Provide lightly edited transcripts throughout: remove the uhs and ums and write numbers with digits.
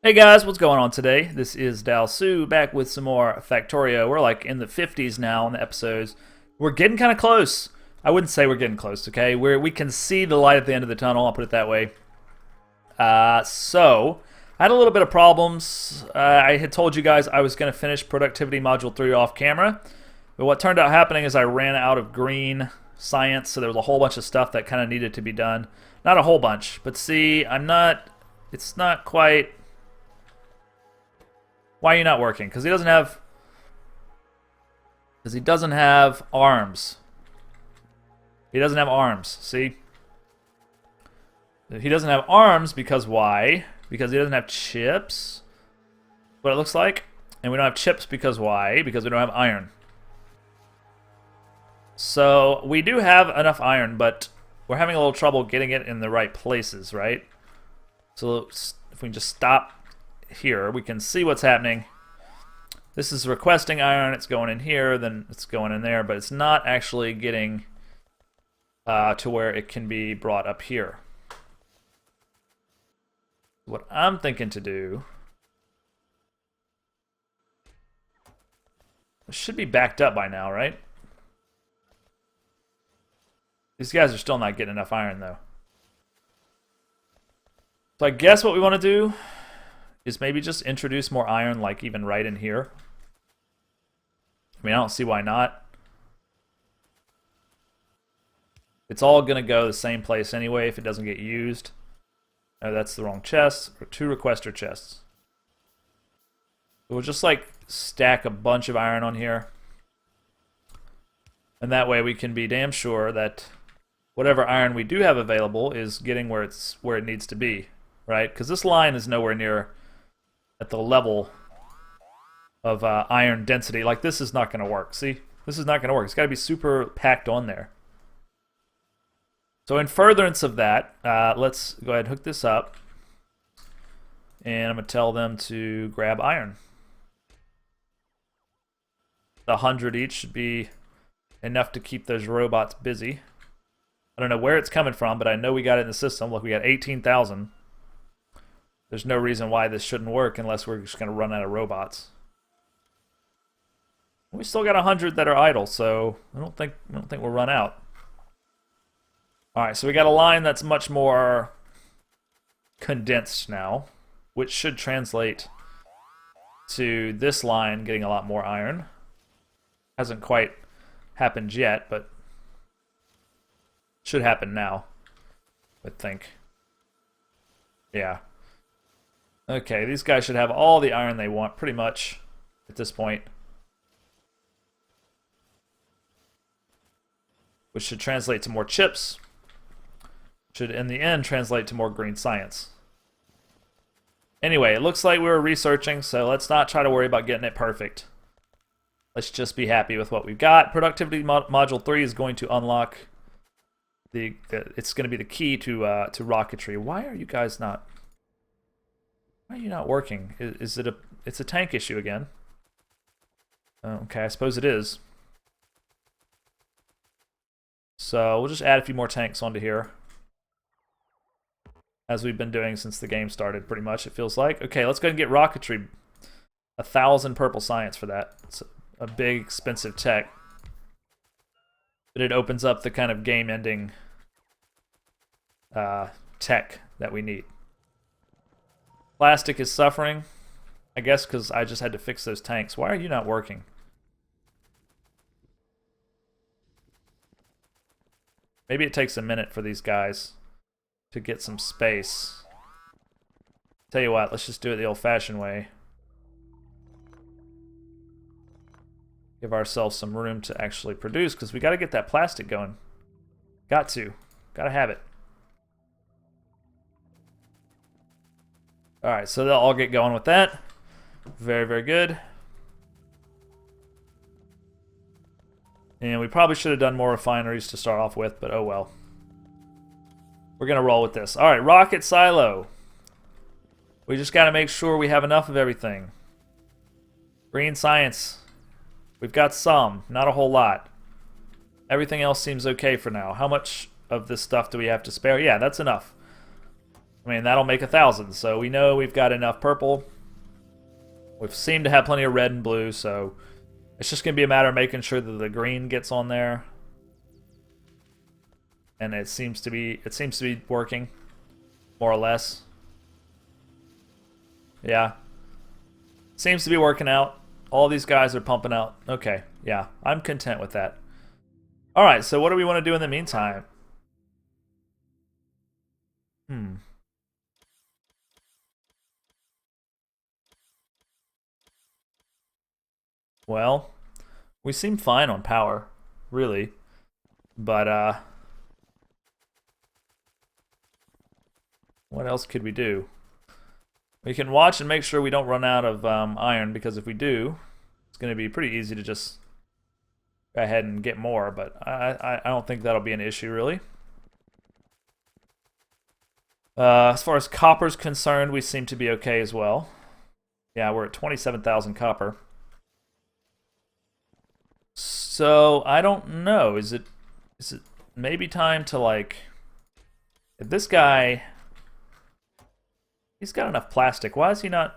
Hey guys, what's going on today? This is Dalsu back with some more Factorio. We're like in the 50s now in the episodes. We're getting kind of close. I wouldn't say we're getting close, okay? We can see the light at the end of the tunnel, I'll put it that way. So, I had a little bit of problems. I had told you guys I was going to finish Productivity Module 3 off camera. But what turned out happening is I ran out of green science, so there was a whole bunch of stuff that kind of needed to be done. Not a whole bunch, but see, it's not quite... Why are you not working? Because he doesn't have... Because he doesn't have arms. He doesn't have arms, see? He doesn't have arms because why? Because he doesn't have chips. What it looks like. And we don't have chips because why? Because we don't have iron. So we do have enough iron, but we're having a little trouble getting it in the right places, right? So if we can just stop here, we can see what's happening. This is requesting iron, it's going in here, then it's going in there, but it's not actually getting to where it can be brought up here. What I'm thinking to do, it should be backed up by now, right? These guys are still not getting enough iron though. So I guess what we want to do is maybe just introduce more iron, like even right in here. I mean, I don't see why not. It's all going to go the same place anyway if it doesn't get used. Oh, that's the wrong chest. Or 2 requester chests. We'll just like stack a bunch of iron on here. And that way we can be damn sure that whatever iron we do have available is getting where it needs to be, right? Because this line is nowhere near at the level of iron density. Like, this is not going to work. See? This is not going to work. It's got to be super packed on there. So in furtherance of that, let's go ahead and hook this up. And I'm going to tell them to grab iron. The 100 each should be enough to keep those robots busy. I don't know where it's coming from, but I know we got it in the system. Look, we got 18,000. There's no reason why this shouldn't work unless we're just going to run out of robots. We still got 100 that are idle, so I don't think we'll run out. All right, so we got a line that's much more condensed now, which should translate to this line getting a lot more iron. Hasn't quite happened yet, but should happen now, I think. Yeah. Okay, these guys should have all the iron they want, pretty much, at this point. Which should translate to more chips. Should, in the end, translate to more green science. Anyway, it looks like we were researching, so let's not try to worry about getting it perfect. Let's just be happy with what we've got. Productivity Module 3 is going to unlock it's going to be the key to rocketry. Why are you guys not... Why are you not working? Is it it's a tank issue again? Okay, I suppose it is. So we'll just add a few more tanks onto here. As we've been doing since the game started, pretty much, it feels like. Okay, let's go ahead and get rocketry. 1,000 purple science for that. It's a big, expensive tech. But it opens up the kind of game-ending tech that we need. Plastic is suffering, I guess, because I just had to fix those tanks. Why are you not working? Maybe it takes a minute for these guys to get some space. Tell you what, let's just do it the old-fashioned way. Give ourselves some room to actually produce, because we got to get that plastic going. Got to have it. Alright, so they'll all get going with that. Very, very good. And we probably should have done more refineries to start off with, but oh well. We're going to roll with this. Alright, rocket silo. We just got to make sure we have enough of everything. Green science. We've got some, not a whole lot. Everything else seems okay for now. How much of this stuff do we have to spare? Yeah, that's enough. I mean, that'll make 1,000, so we know we've got enough purple. We seem to have plenty of red and blue, so it's just going to be a matter of making sure that the green gets on there. And it seems to be working, more or less. Yeah. Seems to be working out. All these guys are pumping out. Okay, yeah, I'm content with that. Alright, so what do we want to do in the meantime? Well, we seem fine on power, really. But, what else could we do? We can watch and make sure we don't run out of iron, because if we do, it's going to be pretty easy to just go ahead and get more, but I don't think that'll be an issue, really. As far as copper's concerned, we seem to be okay as well. Yeah, we're at 27,000 copper. So, I don't know. Is it maybe time to, like... If this guy... He's got enough plastic. Why is he not...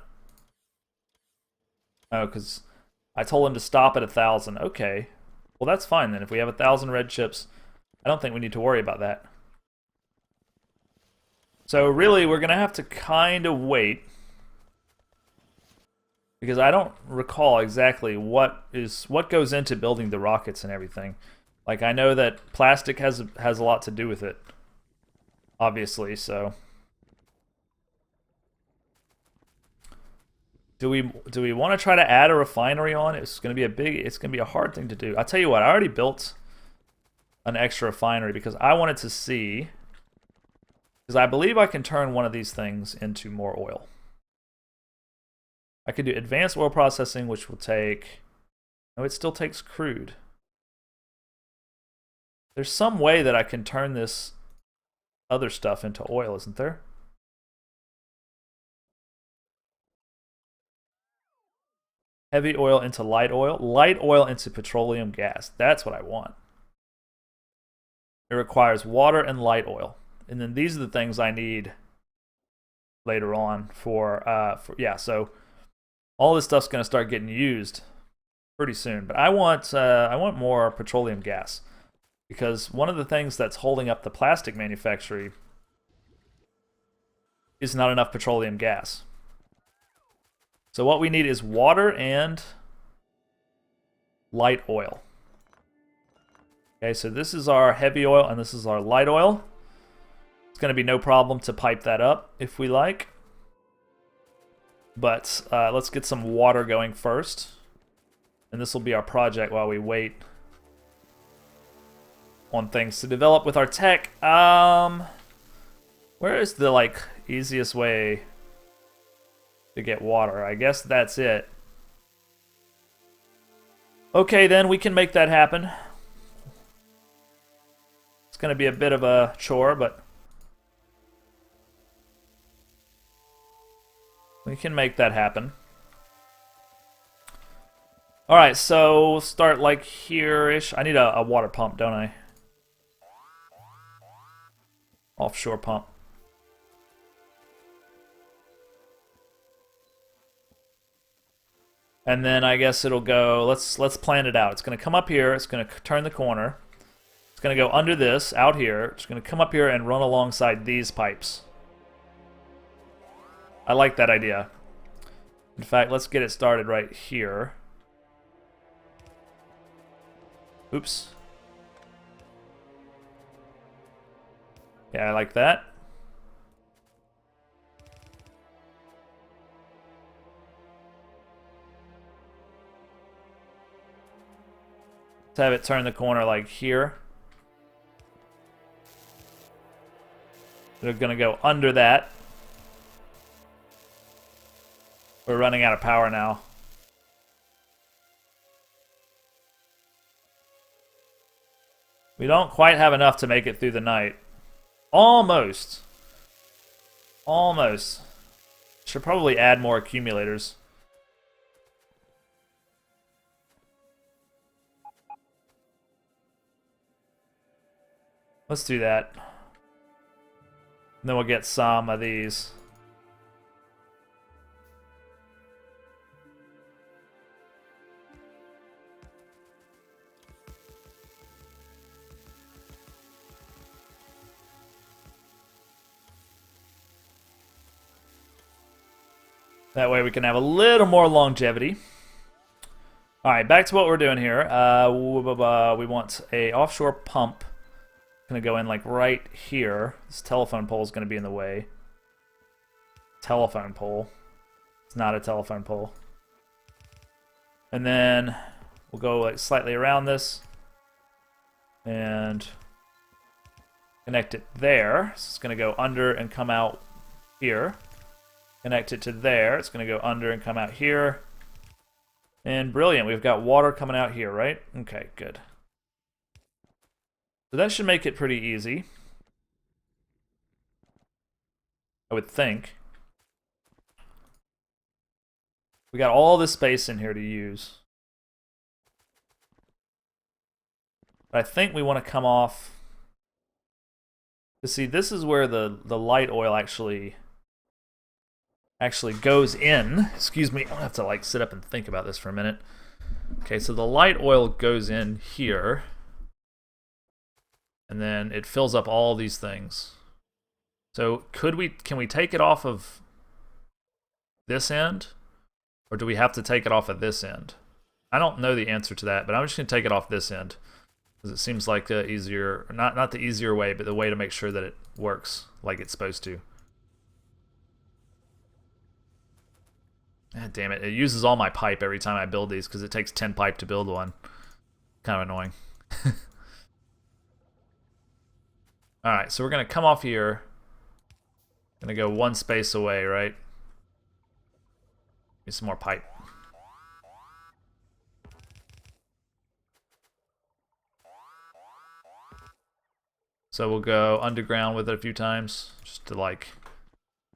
Oh, because I told him to stop at 1,000. Okay. Well, that's fine then. If we have 1,000 red chips, I don't think we need to worry about that. So really, we're going to have to kind of wait, because I don't recall exactly what goes into building the rockets and everything. Like, I know that plastic has a lot to do with it, obviously, so... Do we want to try to add a refinery on? It's going to be a hard thing to do. I'll tell you what, I already built an extra refinery because I wanted to see, because I believe I can turn one of these things into more oil. I could do advanced oil processing, which will take... No, it still takes crude. There's some way that I can turn this other stuff into oil, isn't there? Heavy oil into light oil into petroleum gas. That's what I want. It requires water and light oil. And then these are the things I need later on for yeah, so all this stuff's going to start getting used pretty soon. But I want more petroleum gas, because one of the things that's holding up the plastic manufacturing is not enough petroleum gas. So what we need is water and light oil. Okay, so this is our heavy oil and this is our light oil. It's going to be no problem to pipe that up if we like. But let's get some water going first. And this will be our project while we wait on things to develop with our tech. Where is the, like, easiest way to get water? I guess that's it. Okay, then we can make that happen. It's going to be a bit of a chore, but we can make that happen. Alright, so we'll start like here-ish. I need a water pump, don't I? Offshore pump. And then I guess it'll go, let's plan it out. It's going to come up here, it's going to turn the corner. It's going to go under this, out here. It's going to come up here and run alongside these pipes. I like that idea. In fact, let's get it started right here. Oops. Yeah, I like that. Let's have it turn the corner like here. They're gonna go under that. We're running out of power now. We don't quite have enough to make it through the night. Almost. Almost. Should probably add more accumulators. Let's do that. And then we'll get some of these. That way we can have a little more longevity. All right, back to what we're doing here. We want a offshore pump. Gonna go in like right here. This telephone pole is gonna be in the way. Telephone pole. It's not a telephone pole. And then we'll go like slightly around this and connect it there. So it's gonna go under and come out here. Connect it to there. It's gonna go under and come out here. And brilliant, we've got water coming out here, right? Okay, good. So that should make it pretty easy, I would think. We got all this space in here to use. But I think we want to come off. To see, this is where the light oil actually goes in. Excuse me, I'll have to like sit up and think about this for a minute. Okay, so the light oil goes in here. And then it fills up all these things. So can we take it off of this end? Or do we have to take it off of this end? I don't know the answer to that, but I'm just gonna take it off this end. Because it seems like the easier, not the easier way, but the way to make sure that it works like it's supposed to. God damn it, it uses all my pipe every time I build these because it takes 10 pipe to build one. Kind of annoying. Alright, so we're going to come off here. Going to go one space away, right? Need some more pipe. So we'll go underground with it a few times, just to like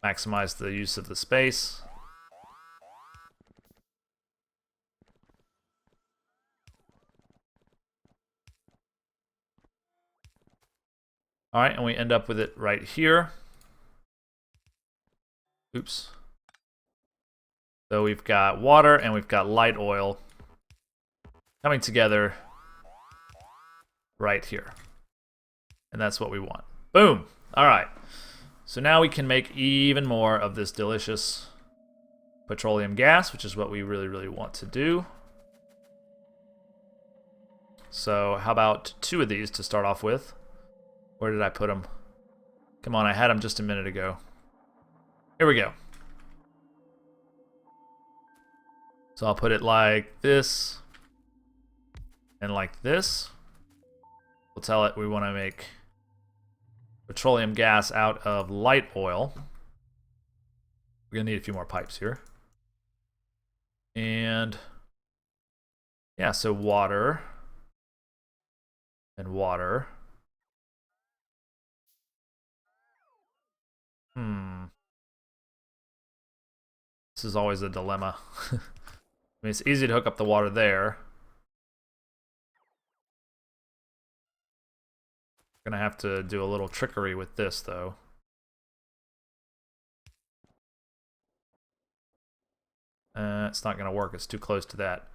maximize the use of the space. Alright, and we end up with it right here. Oops. So we've got water and we've got light oil coming together right here. And that's what we want. Boom! Alright. So now we can make even more of this delicious petroleum gas, which is what we really, really want to do. So how about 2 of these to start off with? Where did I put them? Come on, I had them just a minute ago. Here we go. So I'll put it like this and like this. We'll tell it we want to make petroleum gas out of light oil. We're going to need a few more pipes here. And yeah, so water and water. This is always a dilemma. I mean, it's easy to hook up the water there. Gonna have to do a little trickery with this, though. It's not gonna work. It's too close to that.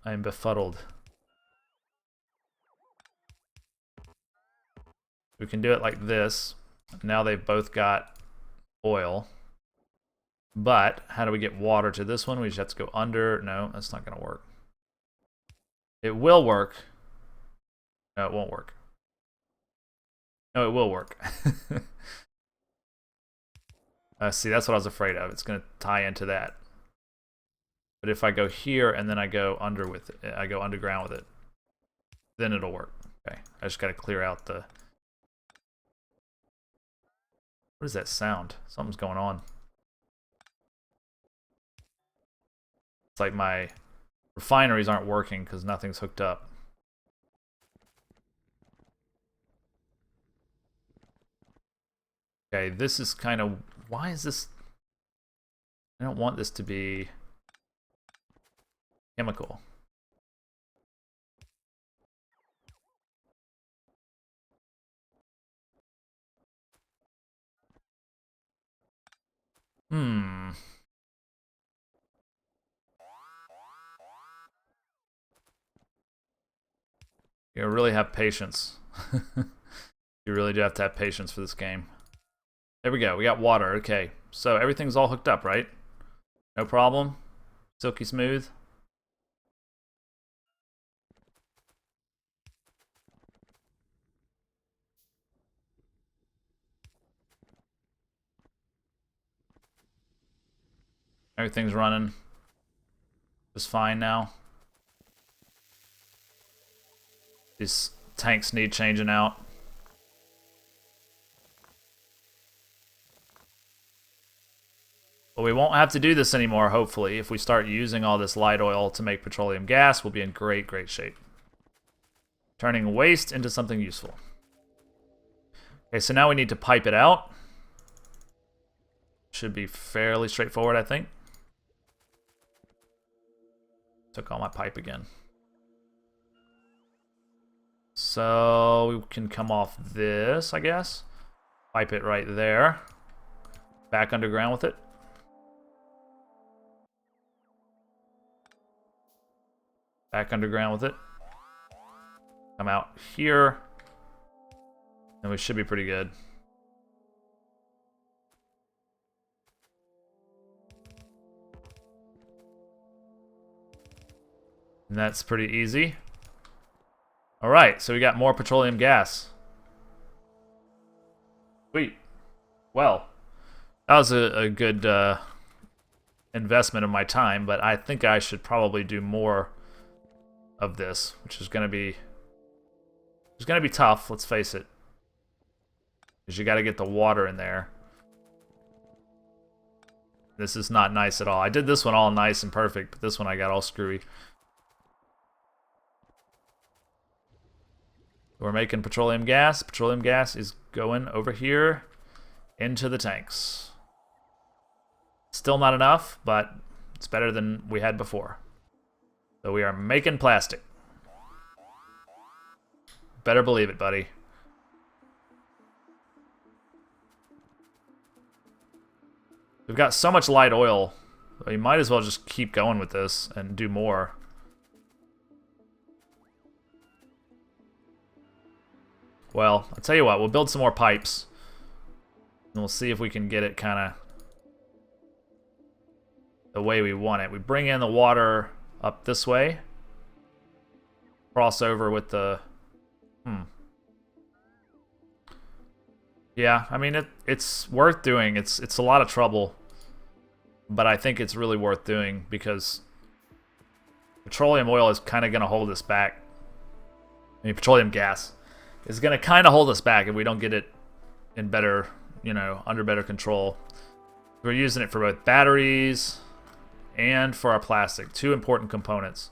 I'm befuddled. We can do it like this. Now they've both got oil. But how do we get water to this one? We just have to go under. No, that's not going to work. It will work. No, it won't work. No, it will work. See, that's what I was afraid of. It's going to tie into that. But if I go here and then I go under with it, I go underground with it, then it'll work. Okay, I just got to clear out the... What is that sound? Something's going on. It's like my refineries aren't working because nothing's hooked up. Okay, this is kind of... Why is this... I don't want this to be chemical. Hmm. You really have patience. You really do have to have patience for this game. There we go. We got water. Okay. So everything's all hooked up, right? No problem. Silky smooth. Everything's running just fine now. These tanks need changing out. But we won't have to do this anymore, hopefully. If we start using all this light oil to make petroleum gas, we'll be in great, great shape. Turning waste into something useful. Okay, so now we need to pipe it out. Should be fairly straightforward, I think. Took all my pipe again. So we can come off this, I guess. Pipe it right there. Back underground with it. Back underground with it. Come out here. And we should be pretty good. And that's pretty easy. Alright, so we got more petroleum gas. Sweet. Well, that was a good investment of my time, but I think I should probably do more of this, which is going to be tough, let's face it. Because you got to get the water in there. This is not nice at all. I did this one all nice and perfect, but this one I got all screwy. We're making petroleum gas. Petroleum gas is going over here into the tanks. Still not enough, but it's better than we had before. So we are making plastic. Better believe it, buddy. We've got so much light oil, we might as well just keep going with this and do more. Well, I'll tell you what, we'll build some more pipes. And we'll see if we can get it kind of the way we want it. We bring in the water up this way. Cross over with the... Yeah, I mean, it's worth doing. It's a lot of trouble. But I think it's really worth doing because petroleum oil is kind of going to hold us back. I mean, petroleum gas is going to kind of hold us back if we don't get it in better, you know, under better control. We're using it for both batteries and for our plastic. Two important components.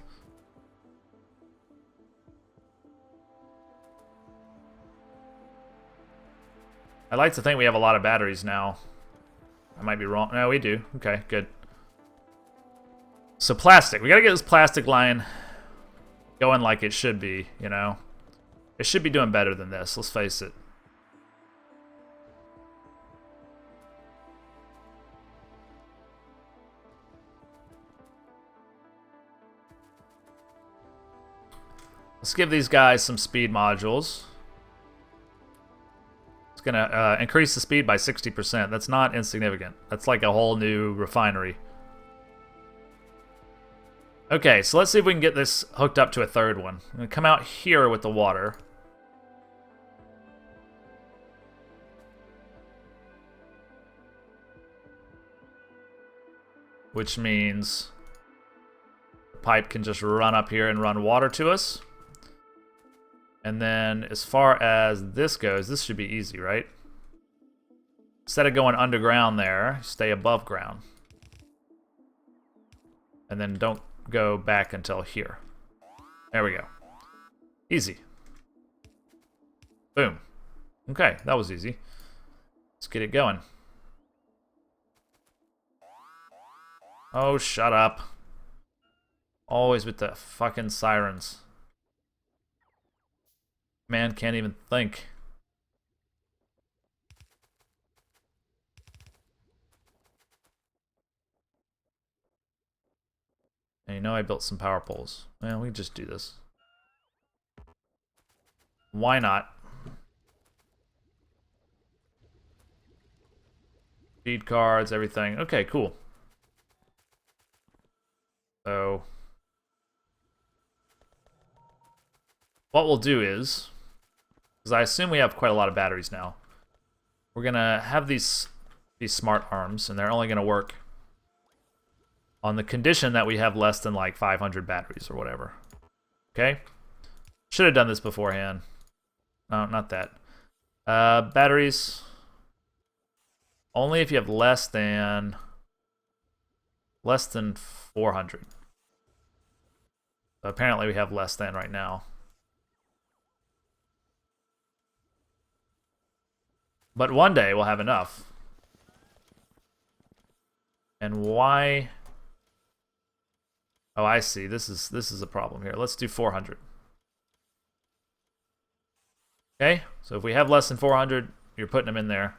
I'd like to think we have a lot of batteries now. I might be wrong. No, we do. Okay, good. So plastic. We gotta get this plastic line going like it should be, you know? It should be doing better than this, let's face it. Let's give these guys some speed modules. It's gonna increase the speed by 60%. That's not insignificant. That's like a whole new refinery. Okay, so let's see if we can get this hooked up to a third one. I'm gonna come out here with the water. Which means the pipe can just run up here and run water to us. And then as far as this goes, this should be easy, right? Instead of going underground there, stay above ground. And then don't go back until here. There we go. Easy. Boom. Okay, that was easy. Let's get it going. Oh, shut up. Always with the fucking sirens. Man can't even think. And you know I built some power poles. Well, we can just do this. Why not? Feed cards, everything. Okay, cool. So what we'll do is, because I assume we have quite a lot of batteries now, we're gonna have these smart arms, and they're only gonna work on the condition that we have less than like 500 batteries or whatever. Okay? Should have done this beforehand. No, not that. Batteries. Only if you have less than 400. So apparently we have less than right now. But one day we'll have enough. And why? Oh, I see. This is a problem here. Let's do 400. Okay, so if we have less than 400, you're putting them in there.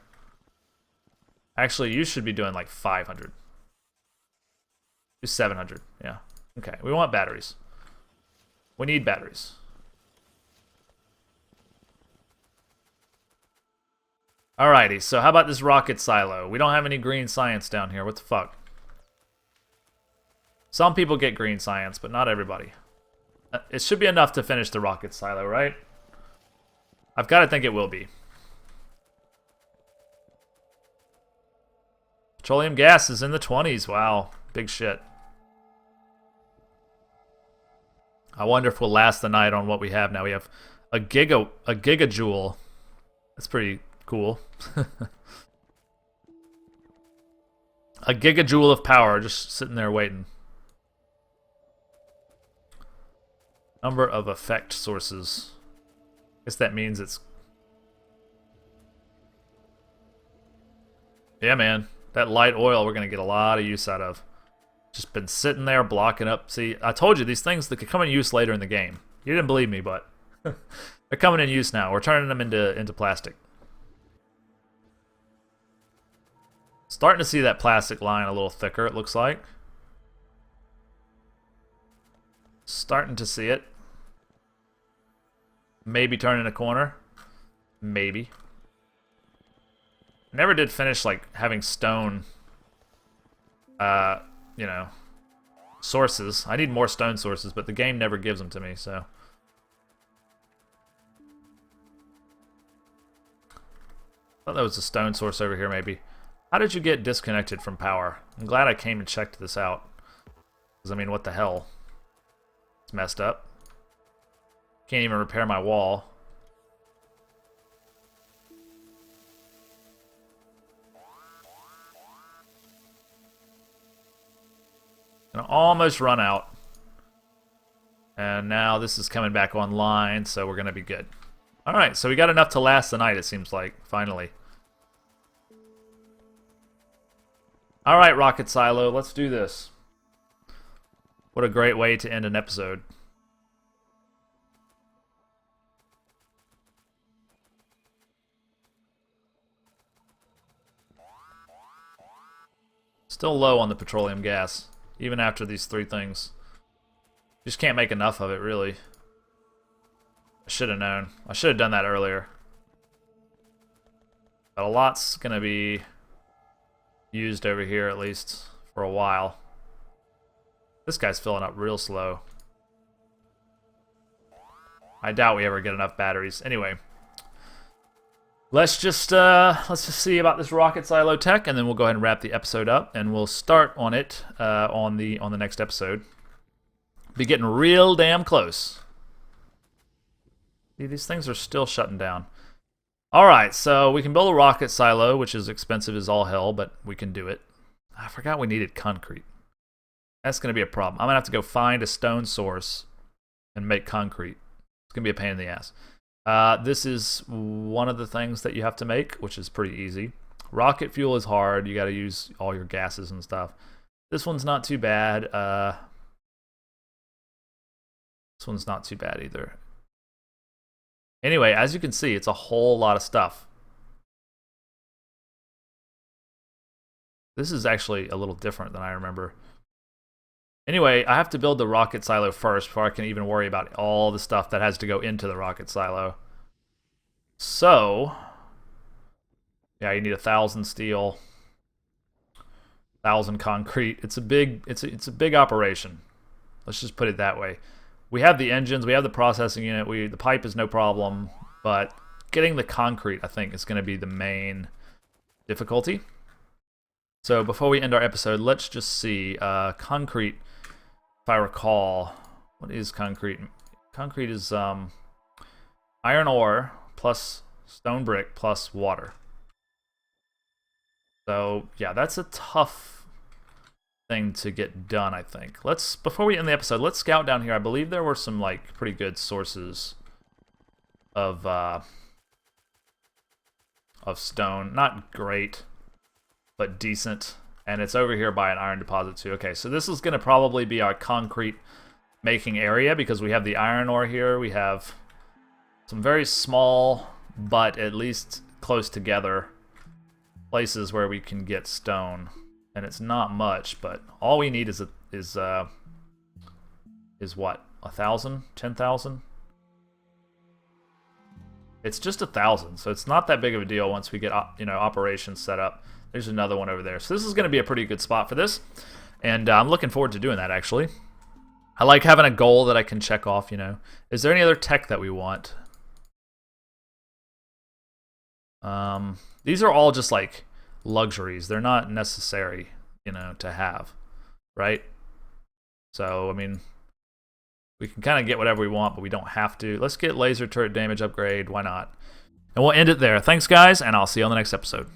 Actually, you should be doing like 500. Do 700, yeah. Okay, we want batteries. We need batteries. Alrighty, so how about this rocket silo? We don't have any green science down here. What the fuck? Some people get green science, but not everybody. It should be enough to finish the rocket silo, right? I've got to think it will be. Petroleum gas is in the 20s. Wow, big shit. I wonder if we'll last the night on what we have now. We have a gigajoule. That's pretty cool. A gigajoule of power just sitting there waiting. Number of effect sources. I guess that means it's... Yeah, man. That light oil we're going to get a lot of use out of. Just been sitting there blocking up. See, I told you these things that could come in use later in the game. You didn't believe me, but they're coming in use now. We're turning them into plastic. Starting to see that plastic line a little thicker, it looks like. Starting to see it. Maybe turning a corner. Maybe. Never did finish like having stone you know, sources. I need more stone sources, but the game never gives them to me, so. Thought there was a stone source over here, maybe. How did you get disconnected from power? I'm glad I came and checked this out. Because, I mean, what the hell? It's messed up. Can't even repair my wall. And almost run out. And now this is coming back online, so we're going to be good. Alright, so we got enough to last the night, it seems like, finally. Alright, Rocket Silo, let's do this. What a great way to end an episode. Still low on the petroleum gas, even after these 3 things. Just can't make enough of it, really. I should have known. I should have done that earlier. But a lot's going to be used over here, at least, for a while. This guy's filling up real slow. I doubt we ever get enough batteries. Anyway. Let's just see about this rocket silo tech, and then we'll go ahead and wrap the episode up, and we'll start on it on the next episode. Be getting real damn close. See, these things are still shutting down. All right, so we can build a rocket silo, which is expensive as all hell, but we can do it. I forgot we needed concrete. That's going to be a problem. I'm going to have to go find a stone source and make concrete. It's going to be a pain in the ass. This is one of the things that you have to make, which is pretty easy. Rocket fuel is hard. You got to use all your gases and stuff. This one's not too bad. This one's not too bad either. Anyway, as you can see, it's a whole lot of stuff. This is actually a little different than I remember. Anyway, I have to build the rocket silo first before I can even worry about all the stuff that has to go into the rocket silo. So, yeah, you need 1,000 steel, 1,000 concrete. It's a big operation. Let's just put it that way. We have the engines, we have the processing unit, the pipe is no problem, but getting the concrete, I think, is going to be the main difficulty. So before we end our episode, let's just see. Concrete, if I recall, what is concrete? Concrete is iron ore plus stone brick plus water. So yeah, that's a tough thing to get done, I think. Before we end the episode, let's scout down here. I believe there were some like pretty good sources of stone. Not great, but decent. And it's over here by an iron deposit too. Okay, so this is going to probably be our concrete making area because we have the iron ore here. We have some very small, but at least close together places where we can get stone. And it's not much, but all we need is what? 1,000? 10,000? It's just 1,000, so it's not that big of a deal once we get operations set up. There's another one over there. So this is going to be a pretty good spot for this, and I'm looking forward to doing that, actually. I like having a goal that I can check off, Is there any other tech that we want? These are all just like luxuries. They're not necessary, to have, right? So, I mean, we can kind of get whatever we want, but we don't have to. Let's get laser turret damage upgrade. Why not? And we'll end it there. Thanks, guys, and I'll see you on the next episode.